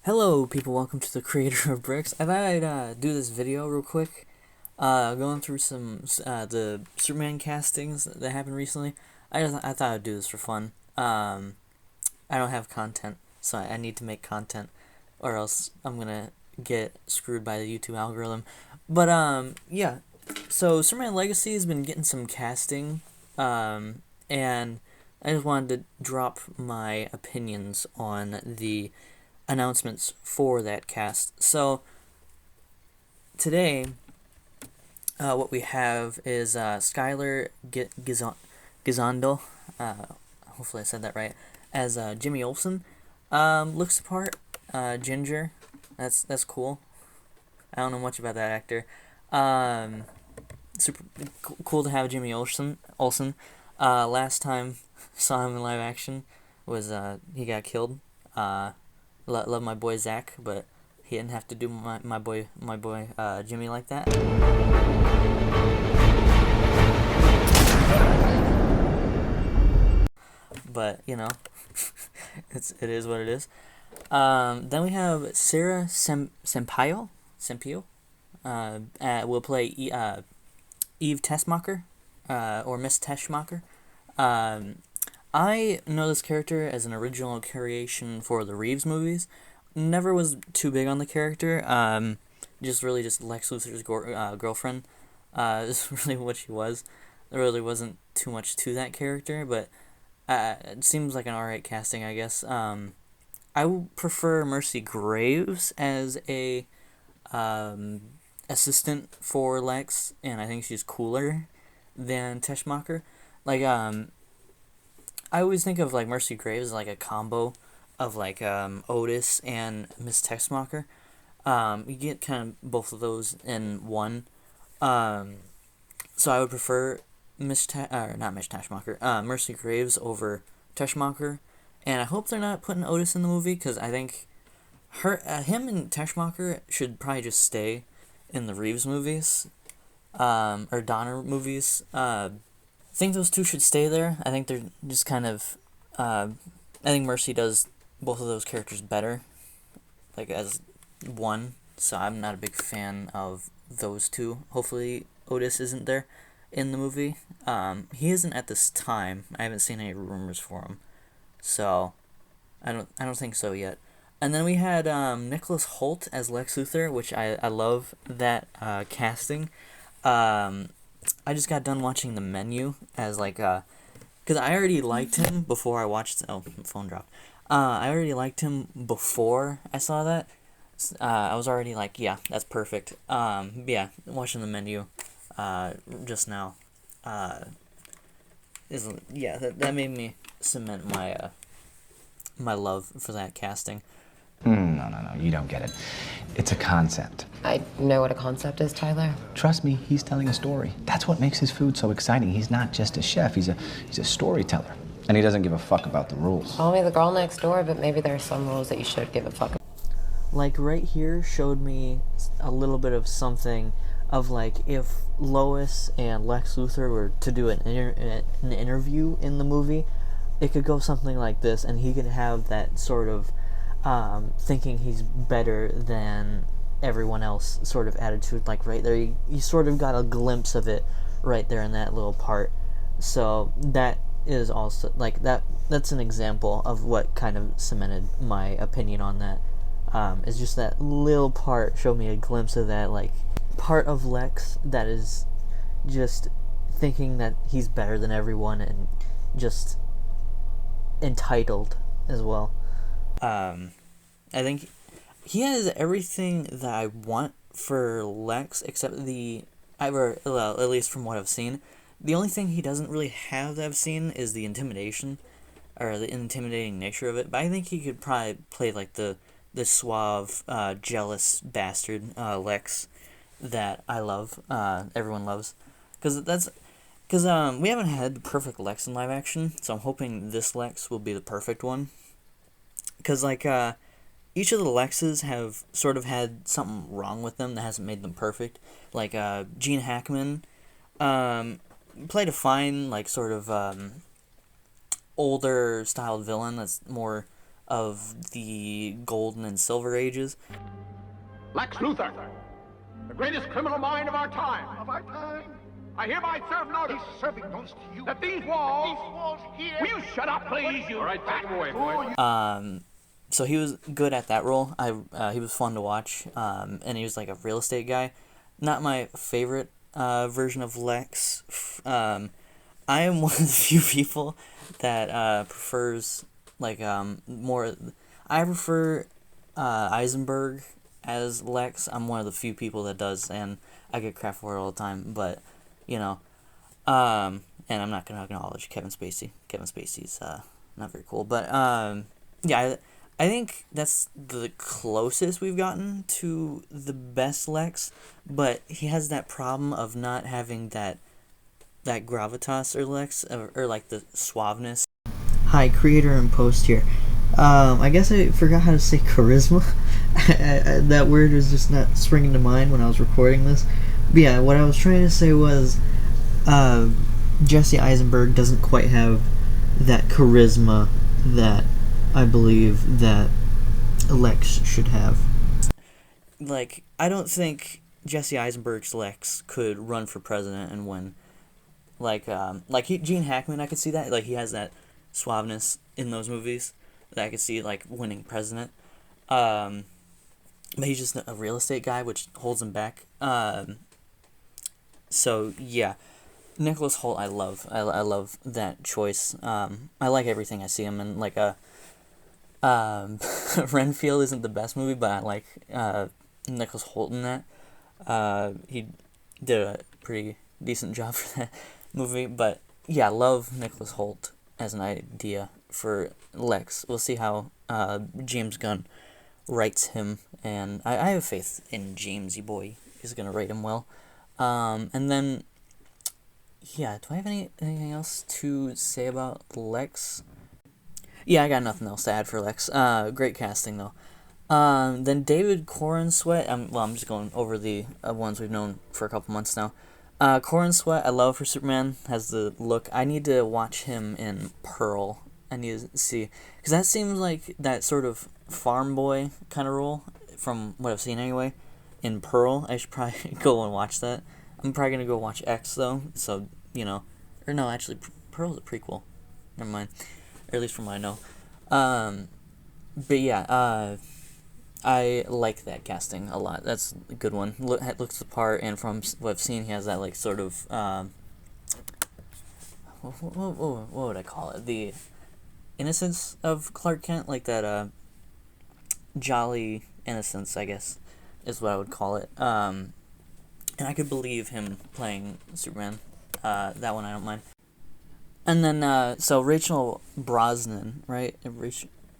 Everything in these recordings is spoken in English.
Hello, people. Welcome to the creator of Bricks. I thought I'd do this video real quick, going through some the Superman castings that happened recently. I thought I'd do this for fun. I don't have content, so I need to make content, or else I'm gonna get screwed by the YouTube algorithm. But yeah. So Superman Legacy has been getting some casting, and I just wanted to drop my opinions on the announcements for that cast. So today, what we have is Skylar Gizondo. Hopefully I said that right. As Jimmy Olsen. Looks the part. Ginger. That's cool. I don't know much about that actor. Super cool to have Jimmy Olsen. Last time saw him in live action was he got killed. Love my boy Zach, but he didn't have to do my boy Jimmy like that. But you know, it is what it is. Then we have Sarah Sempio. Will play Eve Tessmacher, or Miss Teschmacher. I know this character as an original creation for the Reeves movies. Never was too big on the character. Just Lex Luthor's girlfriend. Is really what she was. There really wasn't too much to that character, but it seems like an alright casting, I guess. I would prefer Mercy Graves as a assistant for Lex, and I think she's cooler than Teschmacher. Like, I always think of like Mercy Graves as like a combo of like Otis and Miss Teschmacher. You get kind of both of those in one. So I would prefer not Miss Teschmacher, Mercy Graves over Teschmacher, and I hope they're not putting Otis in the movie because I think him and Teschmacher should probably just stay in the Reeves movies, or Donner movies. I think those two should stay there. I think they're just kind of. I think Mercy does both of those characters better, like as one. So I'm not a big fan of those two. Hopefully Otis isn't there in the movie. He isn't at this time. I haven't seen any rumors for him, so I don't think so yet. And then we had Nicholas Hoult as Lex Luthor, which I love that casting. I just got done watching The Menu as like because I already liked him before I watched. Oh, phone dropped. I already liked him before I saw that. I was already like, yeah, that's perfect. Yeah, watching The Menu, just now, that made me cement my love for that casting. No, you don't get it. It's a concept. I know what a concept is, Tyler. Trust me, he's telling a story. That's what makes his food so exciting. He's not just a chef, he's a storyteller. And he doesn't give a fuck about the rules. Call me the girl next door, but maybe there are some rules that you should give a fuck about. Like right here showed me a little bit of something of like if Lois and Lex Luthor were to do an interview in the movie, it could go something like this, and he could have that sort of thinking he's better than everyone else sort of attitude, like right there. You sort of got a glimpse of it right there in that little part. So that is also like that's an example of what kind of cemented my opinion on that. Is just that little part showed me a glimpse of that, like part of Lex that is just thinking that he's better than everyone and just entitled as well. I think he has everything that I want for Lex, except at least from what I've seen. The only thing he doesn't really have that I've seen is the intimidation, or the intimidating nature of it. But I think he could probably play like the suave, jealous bastard Lex that I love. Everyone loves, because we haven't had the perfect Lex in live action, so I'm hoping this Lex will be the perfect one. Because like each of the Lexes have sort of had something wrong with them that hasn't made them perfect. Like Gene Hackman played a fine, like sort of older styled villain that's more of the Golden and Silver Ages. Lex Luthor, the greatest criminal mind of our time. Of our time? I hereby serve notice. He's serving notice to you. That these walls here. Will you shut up, please? You. All right, take him away, boy. So he was good at that role. He was fun to watch, and he was like a real estate guy. Not my favorite version of Lex. I am one of the few people that prefers like more. I prefer Eisenberg as Lex. I'm one of the few people that does, and I get crap for it all the time. But you know, and I'm not gonna acknowledge Kevin Spacey. Kevin Spacey's not very cool, but yeah. I think that's the closest we've gotten to the best Lex, but he has that problem of not having that gravitas or Lex, or like the suaveness. Hi, creator and post here. I guess I forgot how to say charisma. That word was just not springing to mind when I was recording this. But yeah, what I was trying to say was Jesse Eisenberg doesn't quite have that charisma that I believe that Lex should have. Like, I don't think Jesse Eisenberg's Lex could run for president and win. Gene Hackman, I could see that. Like, he has that suaveness in those movies that I could see, like, winning president. But he's just a real estate guy, which holds him back. So, yeah. Nicholas Hoult, I love. I love that choice. I like everything I see him in. Like, Renfield isn't the best movie, but I like Nicholas Hoult in that. He did a pretty decent job for that movie, but yeah, I love Nicholas Hoult as an idea for Lex. We'll see how James Gunn writes him, and I have faith in Jamesy boy. He's gonna write him well. And then, yeah, do I have anything else to say about Lex? Yeah, I got nothing else to add for Lex. Great casting, though. Then David Corenswet. I'm just going over the ones we've known for a couple months now. Corenswet, I love for Superman. Has the look. I need to watch him in Pearl. I need to see. Because that seems like that sort of farm boy kind of role, from what I've seen anyway, in Pearl. I should probably go and watch that. I'm probably going to go watch X, though. So, you know. Or no, actually, Pearl's a prequel. Never mind. Or at least from what I know. But yeah, I like that casting a lot. That's a good one. Looks the part, and from what I've seen, he has that, like, sort of, what would I call it? The innocence of Clark Kent? Like that, jolly innocence, I guess, is what I would call it. And I could believe him playing Superman. That one I don't mind. And then, so Rachel Brosnan, right?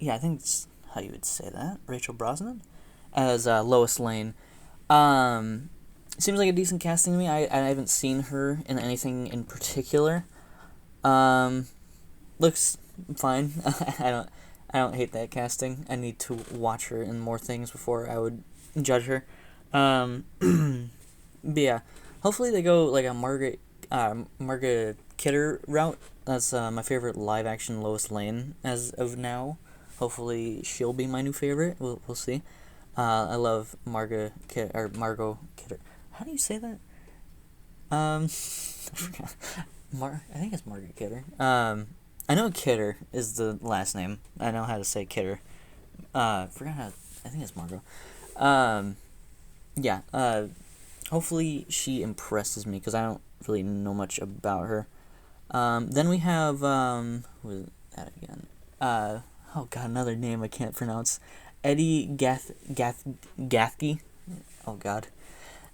Yeah, I think it's how you would say that. Rachel Brosnan as Lois Lane. Seems like a decent casting to me. I haven't seen her in anything in particular. Looks fine. I don't hate that casting. I need to watch her in more things before I would judge her. But yeah, hopefully they go like a Margaret Kidder route. That's my favorite live-action Lois Lane as of now. Hopefully she'll be my new favorite. We'll see. I love Margot Kidder. How do you say that? I forgot. I think it's Margaret Kidder. I know Kidder is the last name. I know how to say Kidder. Forgot how. I think it's Margot. Yeah. Hopefully she impresses me, because I don't really know much about her. Then we have, who is that again? Oh god, another name I can't pronounce. Eddie Gathke. Oh god.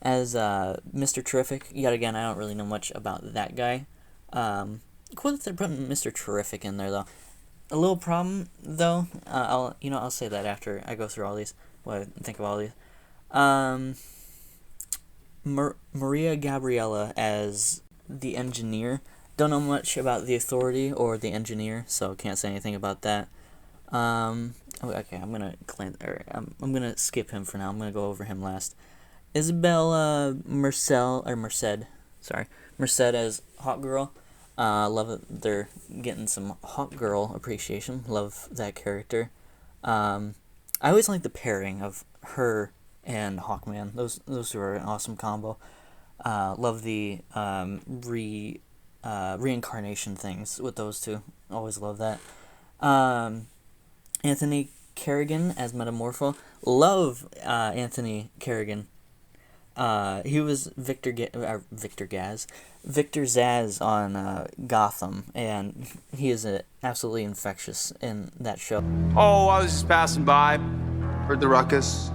As, Mr. Terrific. Yet again, I don't really know much about that guy. Cool that they're putting Mr. Terrific in there, though. A little problem, though, I'll say that after I go through all these, what I think of all these. Maria Gabriella as the engineer. Don't know much about the Authority or the engineer, so can't say anything about that. Okay, I'm gonna skip him for now. I'm gonna go over him last. Isabella Merced as Hawk Girl. Love that they're getting some Hawk Girl appreciation. Love that character. I always like the pairing of her and Hawkman. Those two are an awesome combo. Love the reincarnation things with those two. Always love that. Anthony Kerrigan as Metamorpho. Love Anthony Kerrigan. He was Victor Zaz on Gotham, and he is absolutely infectious in that show. Oh, I was just passing by. Heard the ruckus.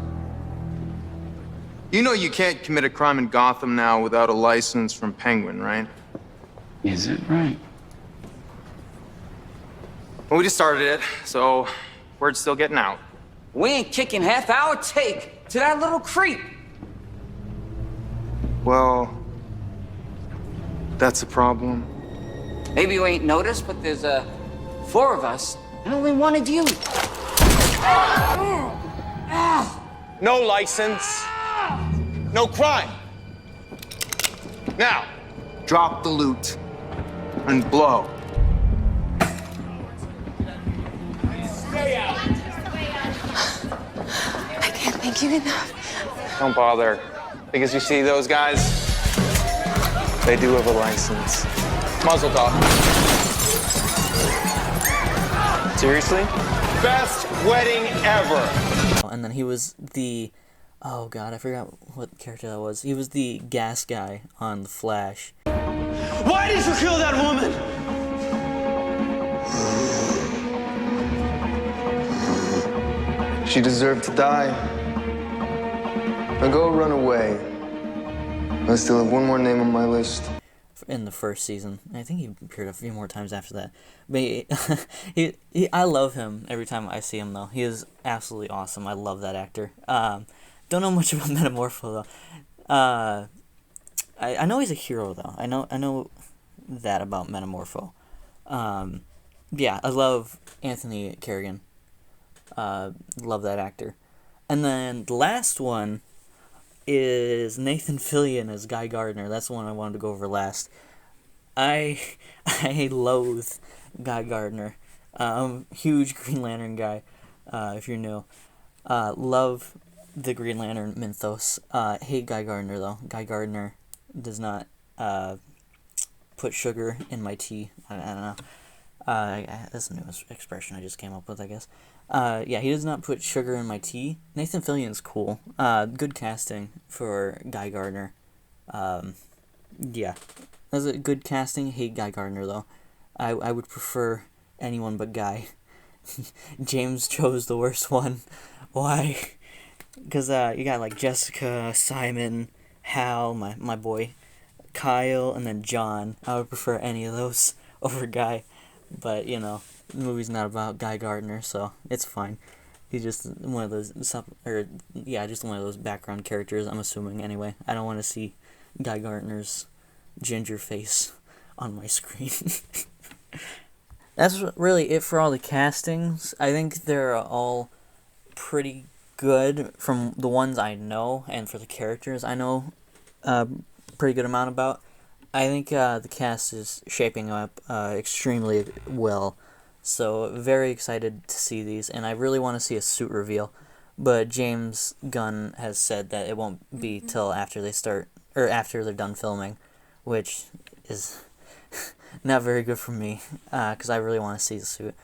You know you can't commit a crime in Gotham now without a license from Penguin, right? Is it right? Well, we just started it, so word's still getting out. We ain't kicking half-hour take to that little creep. Well, that's a problem. Maybe you ain't noticed, but there's 4 of us and only 1 of you. No license, no crime. Now, drop the loot and blow. I can't thank you enough. Don't bother. Because you see those guys? They do have a license. Muzzle top. Seriously? Best wedding ever. And then he was the... Oh god, I forgot what character that was. He was the gas guy on The Flash. Why did you kill that woman? She deserved to die. Now go run away. I still have one more name on my list. In the first season. I think he appeared a few more times after that. But I love him every time I see him, though. He is absolutely awesome. I love that actor. Don't know much about Metamorpho, though. I know he's a hero, though. I know that about Metamorpho. Yeah, I love Anthony Kerrigan. Love that actor. And then the last one is Nathan Fillion as Guy Gardner. That's the one I wanted to go over last. I loathe Guy Gardner. Huge Green Lantern guy, if you're new. Love the Green Lantern mythos. Hate Guy Gardner, though. Guy Gardner does not put sugar in my tea. I don't know. That's a new expression I just came up with, I guess. Yeah, he does not put sugar in my tea. Nathan Fillion's cool. Good casting for Guy Gardner. Yeah. That's a good casting. Hate Guy Gardner, though. I would prefer anyone but Guy. James chose the worst one. Why? Because you got, like, Jessica, Simon, Hal, my boy, Kyle, and then John. I would prefer any of those over Guy. But, you know, the movie's not about Guy Gardner, so it's fine. He's just one of those, just one of those background characters, I'm assuming, anyway. I don't want to see Guy Gardner's ginger face on my screen. That's really it for all the castings. I think they're all pretty good from the ones I know, and for the characters I know pretty good amount about. I think the cast is shaping up extremely well, so very excited to see these, and I really want to see a suit reveal, but James Gunn has said that it won't be till after after they're done filming, which is not very good for me, because I really want to see the suit.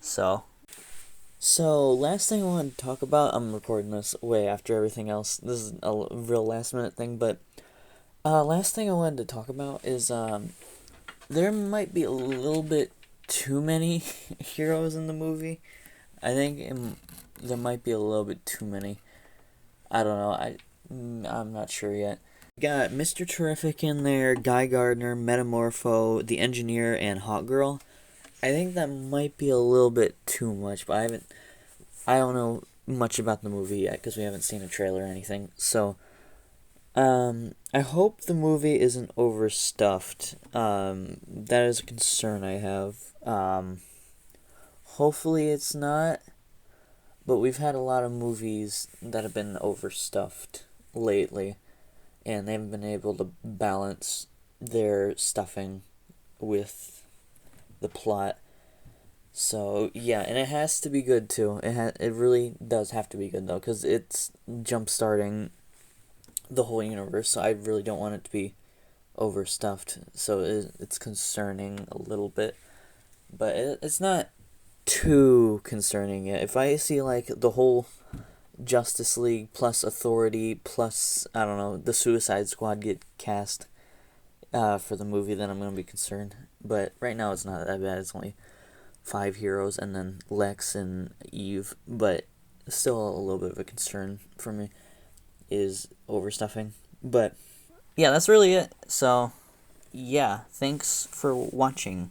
So last thing I wanted to talk about, I'm recording this way after everything else, this is a real last minute thing, but last thing I wanted to talk about is, there might be a little bit too many heroes in the movie. I think there might be a little bit too many. I don't know, I'm not sure yet. Got Mr. Terrific in there, Guy Gardner, Metamorpho, the Engineer, and Hawk Girl. I think that might be a little bit too much, but I don't know much about the movie yet, because we haven't seen a trailer or anything, so... I hope the movie isn't overstuffed. That is a concern I have. Hopefully it's not, but we've had a lot of movies that have been overstuffed lately, and they haven't been able to balance their stuffing with the plot. So yeah, and it has to be good too. It really does have to be good though, because it's jump starting the whole universe. So I really don't want it to be overstuffed. So it's concerning a little bit, but it's not too concerning yet. If I see like the whole Justice League plus Authority plus, I don't know, the Suicide Squad get cast for the movie, then I'm gonna be concerned. But right now it's not that bad. It's only 5 heroes and then Lex and Eve, but still a little bit of a concern for me is overstuffing. But yeah, that's really it. So yeah, thanks for watching.